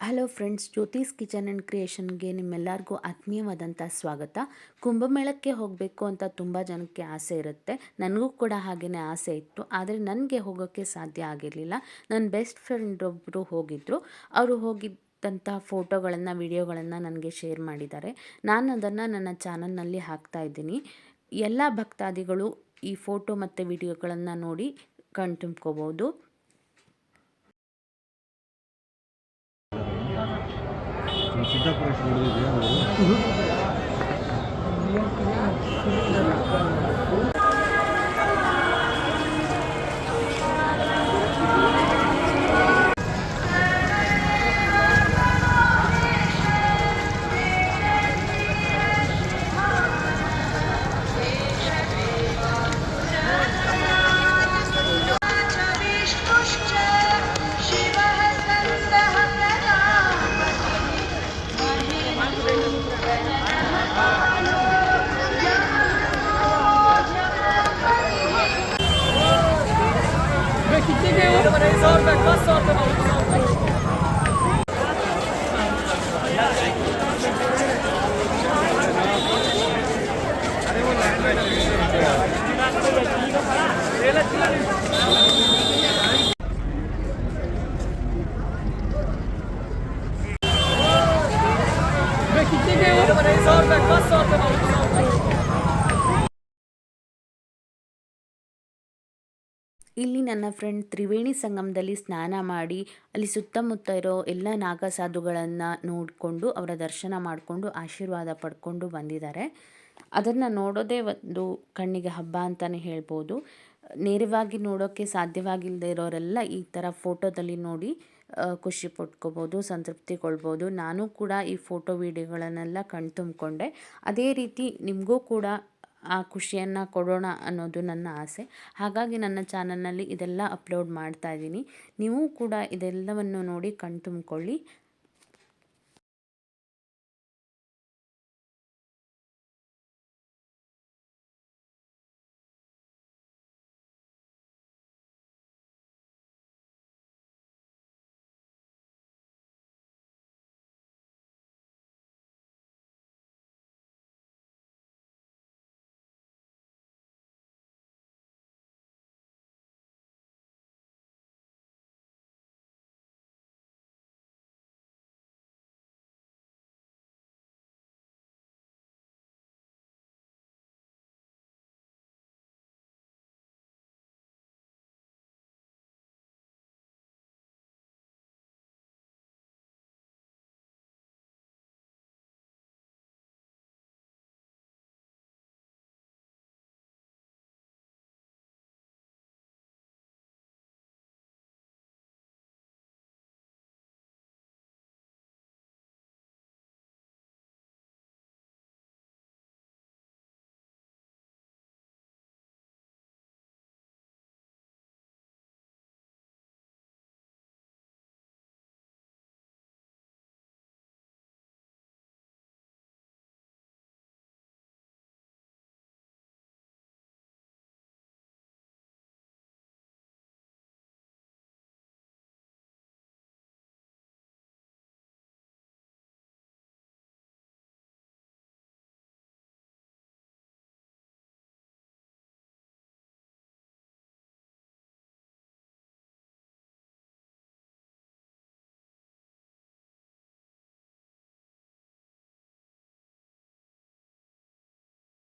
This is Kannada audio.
Hello friends, Jyothi's kitchen and ಕ್ರಿಯೇಷನ್ಗೆ ನಿಮ್ಮೆಲ್ಲರಿಗೂ ಆತ್ಮೀಯವಾದಂಥ ಸ್ವಾಗತ. ಕುಂಭಮೇಳಕ್ಕೆ ಹೋಗಬೇಕು ಅಂತ ತುಂಬ ಜನಕ್ಕೆ ಆಸೆ ಇರುತ್ತೆ. ನನಗೂ ಕೂಡ ಹಾಗೆಯೇ ಆಸೆ ಇತ್ತು, ಆದರೆ ನನಗೆ ಹೋಗೋಕ್ಕೆ ಸಾಧ್ಯ ಆಗಿರಲಿಲ್ಲ. ನನ್ನ ಬೆಸ್ಟ್ ಫ್ರೆಂಡ್ ಒಬ್ಬರು ಹೋಗಿದ್ದರು. ಅವರು ಹೋಗಿದ್ದಂಥ ಫೋಟೋಗಳನ್ನು, ವಿಡಿಯೋಗಳನ್ನು ನನಗೆ ಶೇರ್ ಮಾಡಿದ್ದಾರೆ. ನಾನು ಅದನ್ನು ನನ್ನ ಚಾನಲ್ನಲ್ಲಿ ಹಾಕ್ತಾಯಿದ್ದೀನಿ. ಎಲ್ಲ ಭಕ್ತಾದಿಗಳು ಈ ಫೋಟೋ ಮತ್ತು ವಿಡಿಯೋಗಳನ್ನು ನೋಡಿ ಕಣ್ತುಂಬ್ಕೋಬೋದು. ಸಿದ್ದಾಪುರ ಇಲ್ಲಿ ನನ್ನ ಫ್ರೆಂಡ್ ತ್ರಿವೇಣಿ ಸಂಗಮದಲ್ಲಿ ಸ್ನಾನ ಮಾಡಿ ಅಲ್ಲಿ ಸುತ್ತಮುತ್ತ ಇರೋ ಎಲ್ಲ ನಾಗಸಾಧುಗಳನ್ನು ನೋಡಿಕೊಂಡು ಅವರ ದರ್ಶನ ಮಾಡಿಕೊಂಡು ಆಶೀರ್ವಾದ ಪಡ್ಕೊಂಡು ಬಂದಿದ್ದಾರೆ. ಅದನ್ನು ನೋಡೋದೇ ಒಂದು ಕಣ್ಣಿಗೆ ಹಬ್ಬ ಅಂತಲೇ ಹೇಳ್ಬೋದು. ನೇರವಾಗಿ ನೋಡೋಕ್ಕೆ ಸಾಧ್ಯವಾಗಿಲ್ಲದೆ ಇರೋರೆಲ್ಲ ಈ ಥರ ಫೋಟೋದಲ್ಲಿ ನೋಡಿ ಖುಷಿ ಪಟ್ಕೋಬೋದು, ಸಂತೃಪ್ತಿಗೊಳ್ಬೋದು. ನಾನು ಕೂಡ ಈ ಫೋಟೋ ವಿಡಿಯೋಗಳನ್ನೆಲ್ಲ ಕಣ್ತುಂಬಿಕೊಂಡೆ. ಅದೇ ರೀತಿ ನಿಮಗೂ ಕೂಡ ಆ ಖುಷಿಯನ್ನು ಕೊಡೋಣ ಅನ್ನೋದು ನನ್ನ ಆಸೆ. ಹಾಗಾಗಿ ನನ್ನ ಚಾನಲ್ನಲ್ಲಿ ಇದೆಲ್ಲ ಅಪ್ಲೋಡ್ ಮಾಡ್ತಾ ಇದ್ದೀನಿ. ನೀವು ಕೂಡ ಇದೆಲ್ಲವನ್ನು ನೋಡಿ ಕಣ್ತುಂಬಿಕೊಳ್ಳಿ.